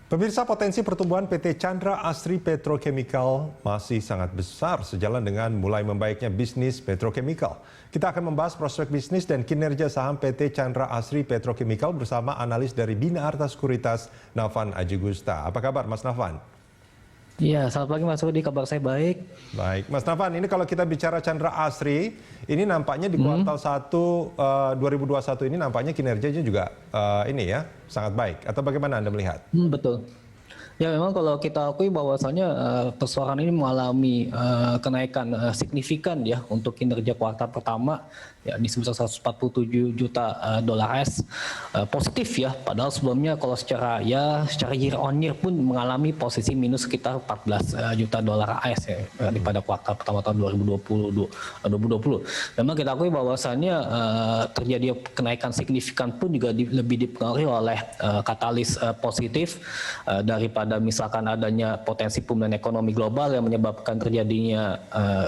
Pemirsa, potensi pertumbuhan PT Chandra Asri Petrochemical masih sangat besar sejalan dengan mulai membaiknya bisnis petrochemical. Kita akan membahas prospek bisnis dan kinerja saham PT Chandra Asri Petrochemical bersama analis dari Bina Arta Sekuritas, Nafan Aji Gusta. Apa kabar, Mas Nafan? Iya, selamat pagi Mas Rudi, kabar saya baik. Baik, Mas Nafan, ini kalau kita bicara Chandra Asri, ini nampaknya di kuartal 1 2021 ini nampaknya kinerjanya juga ini ya, sangat baik. Atau bagaimana Anda melihat? Betul. Ya memang kalau kita akui bahwasannya persoalan ini mengalami kenaikan signifikan ya untuk kinerja kuartal pertama ya di sebesar 147 juta dolar AS positif ya, padahal sebelumnya kalau secara year on year pun mengalami posisi minus sekitar 14 juta dolar AS ya pada kuartal pertama tahun 2020. Memang kita akui bahwasannya terjadi kenaikan signifikan pun juga lebih dipengaruhi oleh katalis positif daripada misalkan adanya potensi pemulihan ekonomi global yang menyebabkan terjadinya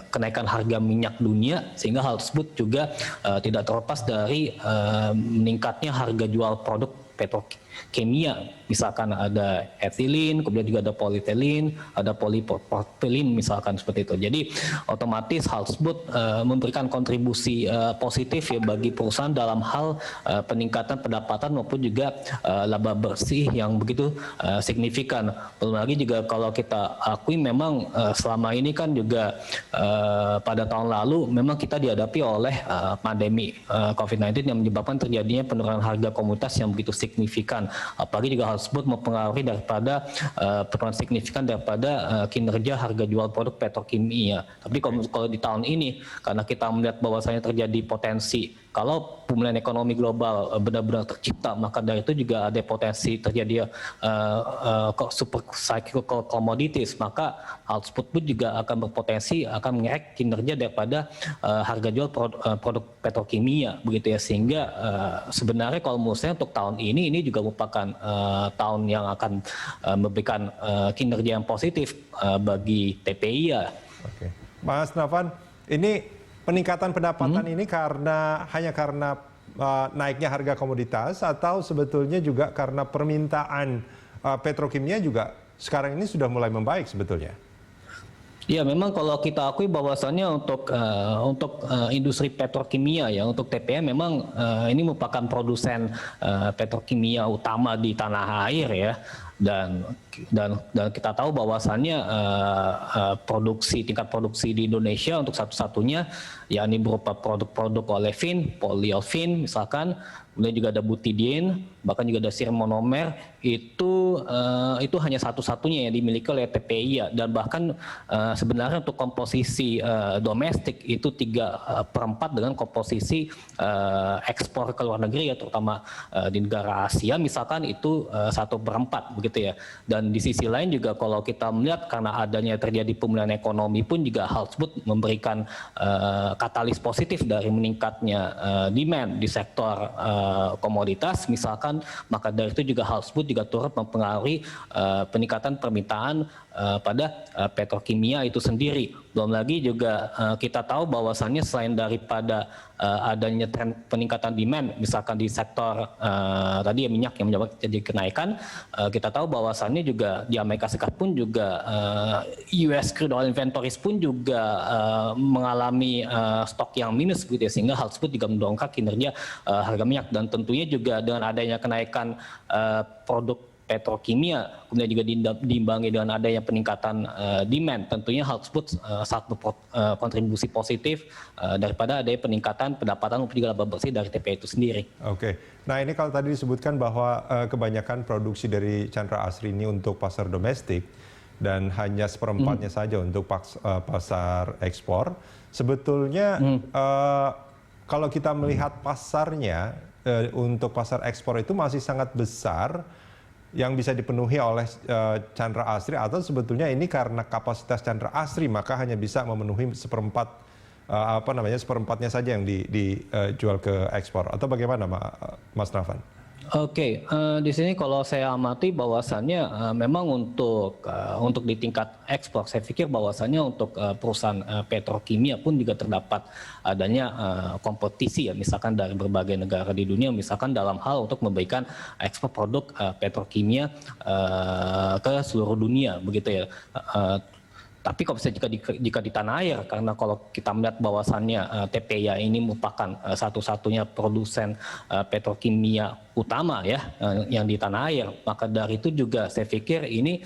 kenaikan harga minyak dunia, sehingga hal tersebut juga tidak terlepas dari meningkatnya harga jual produk petrokimia. Misalkan ada etilen, kemudian juga ada polietilin, ada polipropilin misalkan seperti itu. Jadi otomatis hal tersebut memberikan kontribusi positif ya bagi perusahaan dalam hal peningkatan pendapatan maupun juga laba bersih yang begitu signifikan. Belum lagi juga kalau kita akui memang selama ini kan juga pada tahun lalu memang kita dihadapi oleh pandemi COVID-19 yang menyebabkan terjadinya penurunan harga komoditas yang begitu signifikan. Apalagi juga hal tersebut mempengaruhi daripada penurunan signifikan daripada kinerja harga jual produk petrokimia. Tapi kalau di tahun ini karena kita melihat bahwasanya terjadi potensi kalau pemulihan ekonomi global benar-benar tercipta, maka dari itu juga ada potensi terjadi super cyclical commodities, maka hal tersebut pun juga akan berpotensi akan mengerek kinerja daripada harga jual produk petrokimia begitu ya, sehingga sebenarnya kalau menurut saya untuk tahun ini juga merupakan tahun yang akan memberikan kinerja yang positif bagi TPI ya. Oke. Mas Nafan, ini peningkatan pendapatan ini hanya karena naiknya harga komoditas atau sebetulnya juga karena permintaan petrokimia juga sekarang ini sudah mulai membaik sebetulnya? Ya memang kalau kita akui bahwasannya untuk industri petrokimia ya, untuk TPM memang ini merupakan produsen petrokimia utama di tanah air ya. Dan kita tahu bahwasannya tingkat produksi di Indonesia untuk satu-satunya yakni berupa produk-produk olefin, polyolefin misalkan, kemudian juga ada butidien, bahkan juga ada sirih monomer, itu hanya satu-satunya yang dimiliki oleh TPI ya. Dan bahkan sebenarnya untuk komposisi domestik itu 3/4 dengan komposisi ekspor ke luar negeri ya, terutama di negara Asia misalkan itu 1/4 begitu ya. Dan di sisi lain juga kalau kita melihat karena adanya terjadi pemulihan ekonomi pun juga hal tersebut memberikan katalis positif dari meningkatnya demand di sektor komoditas misalkan, maka dari itu juga hal tersebut juga turut mempengaruhi peningkatan permintaan pada petrokimia itu sendiri. Belum lagi juga kita tahu bahwasannya selain daripada adanya tren peningkatan demand misalkan di sektor tadi ya minyak yang menyebabkan terjadi kenaikan, kita tahu bahwasannya juga di Amerika Serikat pun juga US crude oil inventories pun juga mengalami stok yang minus gitu ya, sehingga hal tersebut juga mendongkrak kinerja harga minyak. Dan tentunya juga dengan adanya kenaikan produk petrokimia, kemudian juga diimbangi dengan adanya peningkatan demand, tentunya hal tersebut satu kontribusi positif daripada adanya peningkatan pendapatan maupun juga laba bersih dari TPI itu sendiri. Oke, nah ini kalau tadi disebutkan bahwa kebanyakan produksi dari Chandra Asri ini untuk pasar domestik dan hanya seperempatnya saja untuk pasar ekspor, sebetulnya kalau kita melihat pasarnya untuk pasar ekspor itu masih sangat besar yang bisa dipenuhi oleh Chandra Asri, atau sebetulnya ini karena kapasitas Chandra Asri maka hanya bisa memenuhi seperempatnya saja yang dijual ke ekspor, atau bagaimana Mas Nafan? Oke, di sini kalau saya amati bahwasannya memang untuk di tingkat ekspor, saya pikir bahwasannya untuk perusahaan petrokimia pun juga terdapat adanya kompetisi ya, misalkan dari berbagai negara di dunia, misalkan dalam hal untuk memberikan ekspor produk petrokimia ke seluruh dunia, begitu ya. Tapi kalau bisa jika di tanah air, karena kalau kita melihat bahwasannya TPIA ini merupakan satu-satunya produsen petrokimia utama ya yang di tanah air, maka dari itu juga saya pikir ini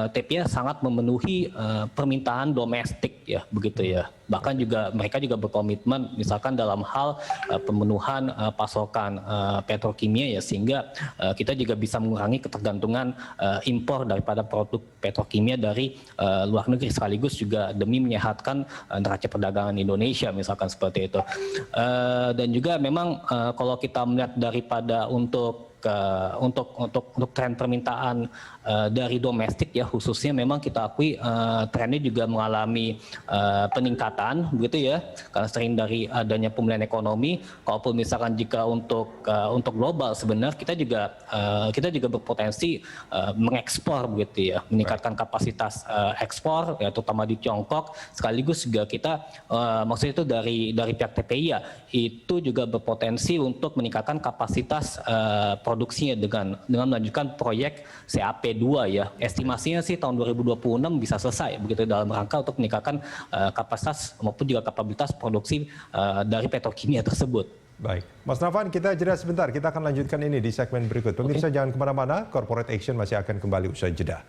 TPIA sangat memenuhi permintaan domestik ya, begitu ya. Bahkan juga mereka juga berkomitmen misalkan dalam hal pemenuhan pasokan petrokimia ya, sehingga kita juga bisa mengurangi ketergantungan impor daripada produk petrokimia dari luar negeri, sekaligus juga demi menyehatkan neraca perdagangan Indonesia misalkan seperti itu. Dan juga memang kalau kita melihat daripada untuk tren permintaan dari domestik ya, khususnya memang kita akui trennya juga mengalami peningkatan begitu ya, karena sering dari adanya pemulihan ekonomi. Kalaupun misalkan jika untuk global sebenarnya kita juga berpotensi mengekspor begitu ya, meningkatkan kapasitas ekspor ya, terutama di Tiongkok, sekaligus juga kita maksudnya itu dari pihak TPIA itu juga berpotensi untuk meningkatkan kapasitas produksinya dengan melanjutkan proyek CAP2 ya. Estimasinya sih tahun 2026 bisa selesai begitu, dalam rangka untuk meningkatkan kapasitas maupun juga kapabilitas produksi dari petrokimia tersebut. Baik, Mas Nafan, kita jeda sebentar. Kita akan lanjutkan ini di segmen berikut. Pemirsa jangan kemana-mana, Corporate Action masih akan kembali usai jeda.